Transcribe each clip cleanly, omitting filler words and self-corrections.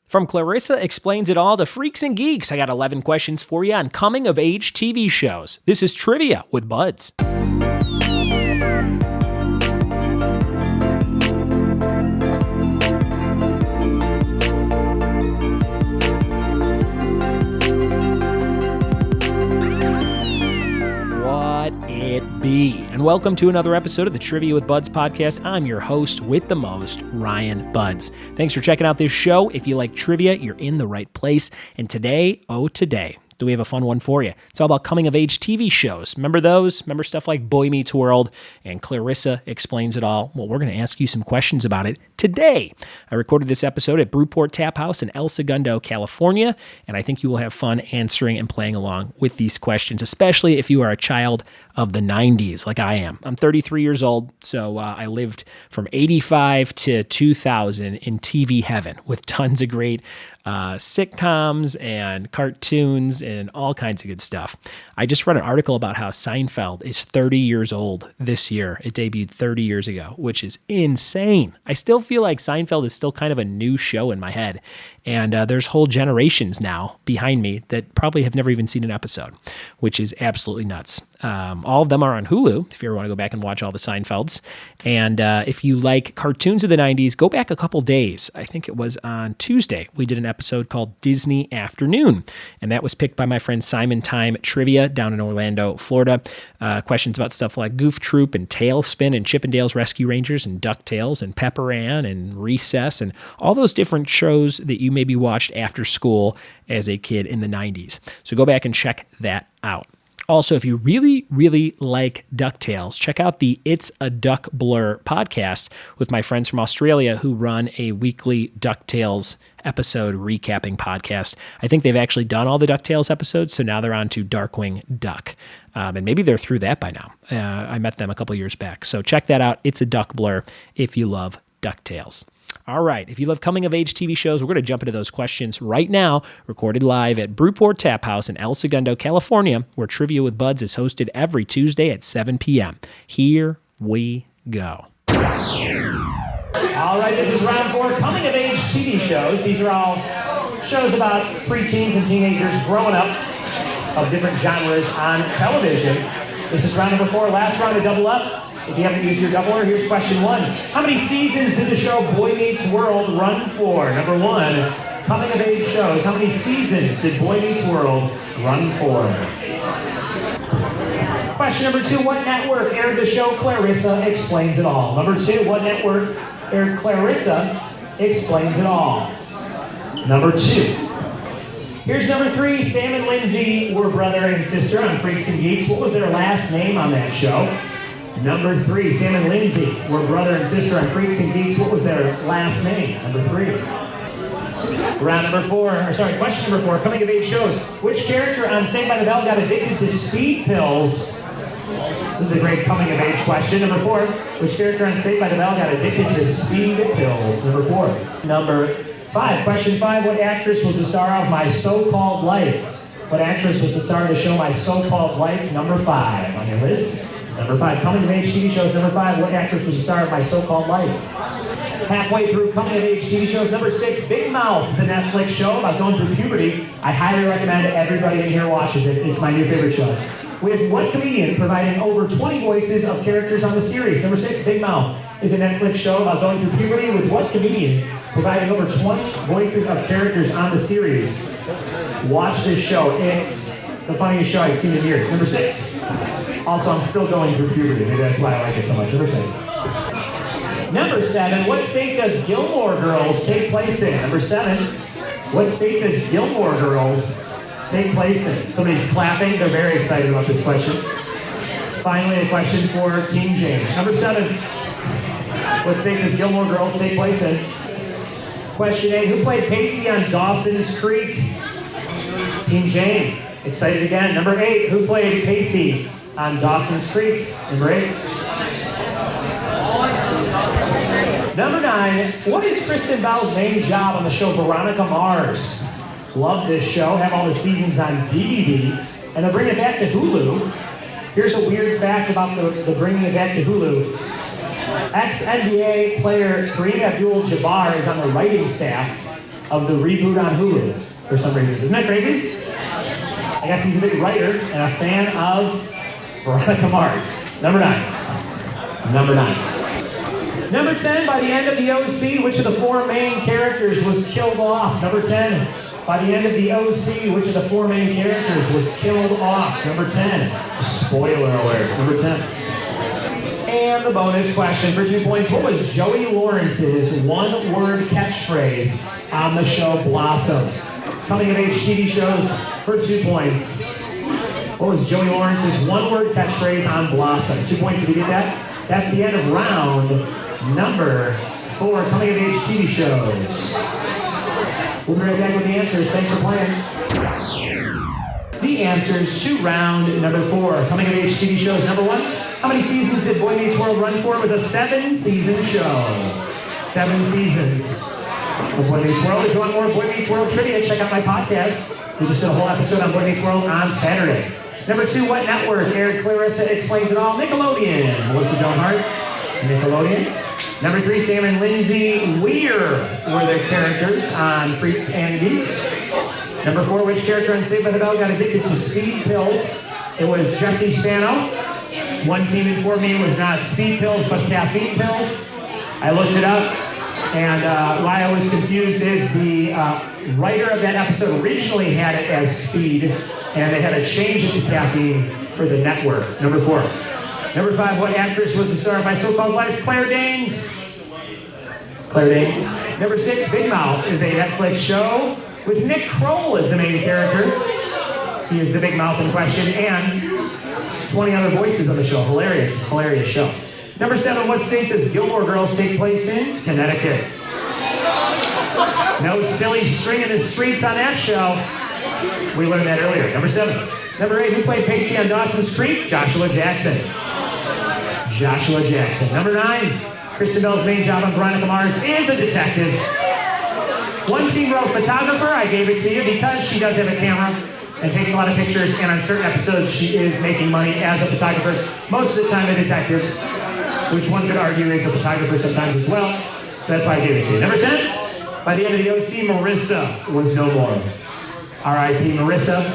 From Clarissa Explains It All to Freaks and Geeks, I got 11 questions for you on coming-of-age TV shows. This is Trivia with Buds. And welcome to another episode of the Trivia with Buds podcast. I'm your host with the most, Ryan Buds. Thanks for checking out this show. If you like trivia, you're in the right place. And today, do we have a fun one for you? It's all about coming-of-age TV shows. Remember those? Remember stuff like Boy Meets World and Clarissa Explains It All? Well, we're going to ask you some questions about it today. I recorded this episode at Brewport Tap House in Segundo, California, and I think you will have fun answering and playing along with these questions, especially if you are a child of the 90s like I am. I'm 33 years old, so I lived from 85 to 2000 in TV heaven with tons of great sitcoms and cartoons and all kinds of good stuff. I just read an article about how Seinfeld is 30 years old this year. It debuted 30 years ago, which is insane. I still feel like Seinfeld is still kind of a new show in my head. And there's whole generations now behind me that probably have never even seen an episode, which is absolutely nuts. All of them are on Hulu, if you ever want to go back and watch all the Seinfelds. And if you like cartoons of the 90s, go back a couple days. I think it was on Tuesday. We did an episode called Disney Afternoon, and that was picked by my friend Simon Time at Trivia down in Orlando, Florida. Questions about stuff like Goof Troop and Tailspin and Chippendales Rescue Rangers and DuckTales and Pepper Ann and Recess and all those different shows that you maybe watched after school as a kid in the 90s. So go back and check that out. Also, if you really, really like DuckTales, check out the It's a Duck Blur podcast with my friends from Australia who run a weekly DuckTales episode recapping podcast. I think they've actually done all the DuckTales episodes, so now they're on to Darkwing Duck. And maybe they're through that by now. I met them a couple years back. So check that out. It's a Duck Blur if you love DuckTales. All right, if you love coming-of-age TV shows, we're going to jump into those questions right now, recorded live at Brewport Tap House in El Segundo, California, where Trivia with Buds is hosted every Tuesday at 7 p.m. Here we go. All right, this is round 4, coming-of-age TV shows. These are all shows about preteens and teenagers growing up of different genres on television. This is round number 4, last round to double up. If you haven't used your doubler, here's question 1. How many seasons did the show Boy Meets World run for? Number 1, coming-of-age shows. How many seasons did Boy Meets World run for? Question number 2, what network aired the show Clarissa Explains It All? Number 2, what network aired Clarissa Explains It All? Number 2. Here's number 3, Sam and Lindsay were brother and sister on Freaks and Geeks. What was their last name on that show? Number 3, Sam and Lindsay were brother and sister on Freaks and Geeks. What was their last name? Number 3. Question number 4, coming of age shows. Which character on Saved by the Bell got addicted to speed pills? This is a great coming of age question. Number 4, which character on Saved by the Bell got addicted to speed pills? Number 4. Number 5, question 5, what actress was the star of My So-Called Life? What actress was the star of the show My So-Called Life? Number 5 on your list. Number 5, coming-of-age TV shows. Number 5, what actress was the star of My So-Called Life? Halfway through coming-of-age TV shows. Number 6, Big Mouth. It's a Netflix show about going through puberty. I highly recommend everybody in here watches it. It's my new favorite show. With what comedian providing over 20 voices of characters on the series? Number 6, Big Mouth is a Netflix show about going through puberty with what comedian providing over 20 voices of characters on the series? Watch this show. It's the funniest show I've seen in years. Number 6. Also, I'm still going through puberty. Maybe that's why I like it so much. Number 6. Number 7, what state does Gilmore Girls take place in? Number 7, what state does Gilmore Girls take place in? Somebody's clapping. They're very excited about this question. Finally, a question for Team Jane. Number 7, what state does Gilmore Girls take place in? Question 8, who played Pacey on Dawson's Creek? Team Jane. Excited again. Number 8, who played Pacey on Dawson's Creek? Number 8. Number 9, what is Kristen Bell's main job on the show Veronica Mars? Love this show. Have all the seasons on DVD. And they're bringing it back to Hulu. Here's a weird fact about the bringing it back to Hulu. Ex-NBA player Kareem Abdul-Jabbar is on the writing staff. of the reboot on Hulu for some reason. Isn't that crazy? I guess he's a big writer and a fan of Veronica Mars. Number 9. Number 9. Number 10, by the end of the OC, which of the 4 main characters was killed off? Number 10, by the end of the OC, which of the 4 main characters was killed off? Number 10. Spoiler alert. Number 10. And the bonus question for 2 points. What was Joey Lawrence's one-word catchphrase on the show Blossom? Coming-of-age TV shows for 2 points. What was Joey Lawrence's one-word catchphrase on Blossom? 2 points if you get that. That's the end of round number 4, coming-of-age TV shows. We'll be right back with the answers. Thanks for playing. The answers to round number 4, coming-of-age TV shows. Number 1, how many seasons did Boy Meets World run for? It was a 7-season show. 7 seasons of Boy Meets World. If you want more Boy Meets World trivia, check out my podcast. We just did a whole episode on Boy Meets World on Saturday. Number 2, what network aired Clarissa Explains It All? Nickelodeon. Melissa Joan Hart, Nickelodeon. Number 3, Sam and Lindsay Weir were their characters on Freaks and Geeks. Number 4, which character on Saved by the Bell got addicted to speed pills? It was Jesse Spano. One team informed me it was not speed pills, but caffeine pills. I looked it up, and why I was confused is the writer of that episode originally had it as speed, and they had to change it to caffeine for the network. Number 4. Number 5, what actress was the star of My So-Called Life? Claire Danes. Claire Danes. Number 6, Big Mouth is a Netflix show with Nick Kroll as the main character. He is the Big Mouth in question, and 20 other voices on the show. Hilarious, hilarious show. Number 7, what state does Gilmore Girls take place in? Connecticut. No silly string in the streets on that show. We learned that earlier. Number 7. Number 8, who played Pacey on Dawson's Creek? Joshua Jackson. Joshua Jackson. Number 9, Kristen Bell's main job on Veronica Mars is a detective. One team wrote photographer. I gave it to you because she does have a camera and takes a lot of pictures, and on certain episodes she is making money as a photographer, most of the time a detective, which one could argue is a photographer sometimes as well, so that's why I gave it to you. Number 10, by the end of the OC, Marissa was no more. R.I.P. Marissa,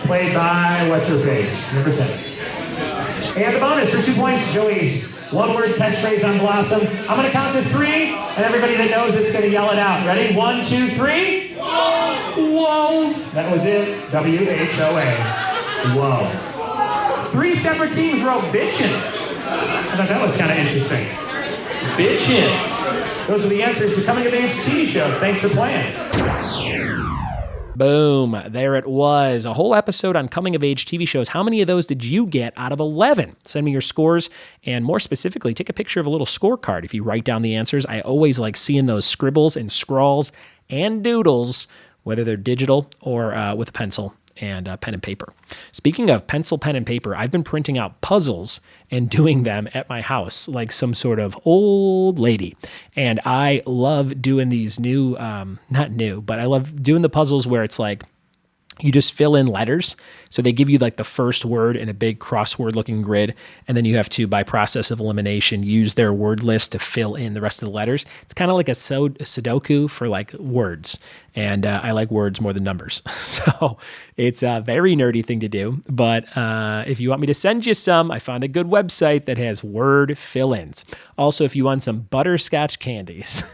played by what's-her-face, number 10. And the bonus for 2 points, Joey's one-word catchphrase on Blossom. I'm going to count to 3, and everybody that knows it's going to yell it out. Ready? 1, 2, 3. Whoa! That was it. W-H-O-A. Whoa. 3 separate teams wrote bitchin'. I thought that was kind of interesting. Bitchin'. Those are the answers to coming-of-age TV shows. Thanks for playing. Boom. There it was. A whole episode on coming-of-age TV shows. How many of those did you get out of 11? Send me your scores, and more specifically, take a picture of a little scorecard if you write down the answers. I always like seeing those scribbles and scrawls and doodles, whether they're digital or with a pencil and pen and paper. Speaking of pencil, pen, and paper, I've been printing out puzzles and doing them at my house like some sort of old lady. And I love doing these not new, but I love doing the puzzles where it's like you just fill in letters. So they give you like the first word in a big crossword looking grid. And then you have to, by process of elimination, use their word list to fill in the rest of the letters. It's kind of like a Sudoku for like words. And I like words more than numbers. So it's a very nerdy thing to do. But if you want me to send you some, I found a good website that has word fill-ins. Also, if you want some butterscotch candies,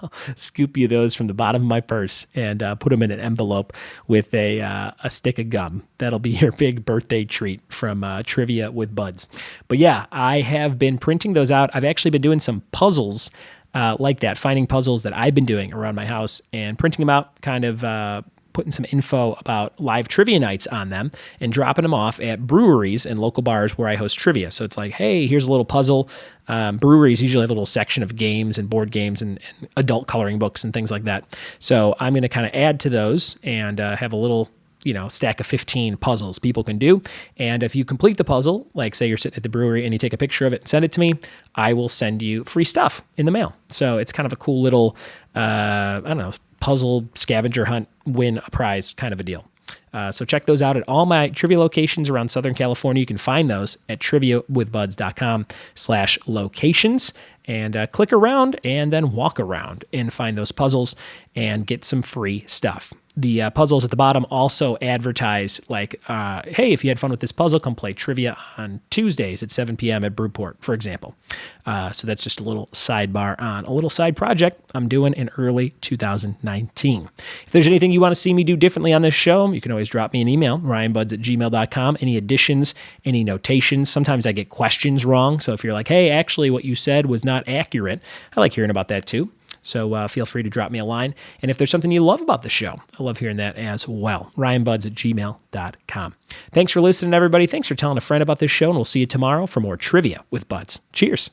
I'll scoop you those from the bottom of my purse and put them in an envelope with a stick of gum. That'll be your big birthday treat from Trivia with Buds. But yeah, I have been printing those out. I've actually been doing some puzzles like that, finding puzzles that I've been doing around my house and printing them out, kind of putting some info about live trivia nights on them and dropping them off at breweries and local bars where I host trivia. So it's like, hey, here's a little puzzle. Breweries usually have a little section of games and board games and adult coloring books and things like that. So I'm going to kind of add to those and have a little stack of 15 puzzles people can do. And if you complete the puzzle, like say you're sitting at the brewery and you take a picture of it and send it to me, I will send you free stuff in the mail. So it's kind of a cool little, puzzle scavenger hunt, win a prize kind of a deal. So check those out at all my trivia locations around Southern California. You can find those at triviawithbuds.com/locations. and click around and then walk around and find those puzzles and get some free stuff. The puzzles at the bottom also advertise like, hey, if you had fun with this puzzle, come play trivia on Tuesdays at 7 p.m. at Brewport, for example. So that's just a little sidebar on a little side project I'm doing in early 2019. If there's anything you want to see me do differently on this show, you can always drop me an email, ryanbuds@gmail.com. Any additions, any notations. Sometimes I get questions wrong. So if you're like, hey, actually what you said was not accurate, I like hearing about that too. So feel free to drop me a line. And if there's something you love about the show, I love hearing that as well. ryanbuds@gmail.com. Thanks for listening, everybody. Thanks for telling a friend about this show, and we'll see you tomorrow for more Trivia with Buds. Cheers.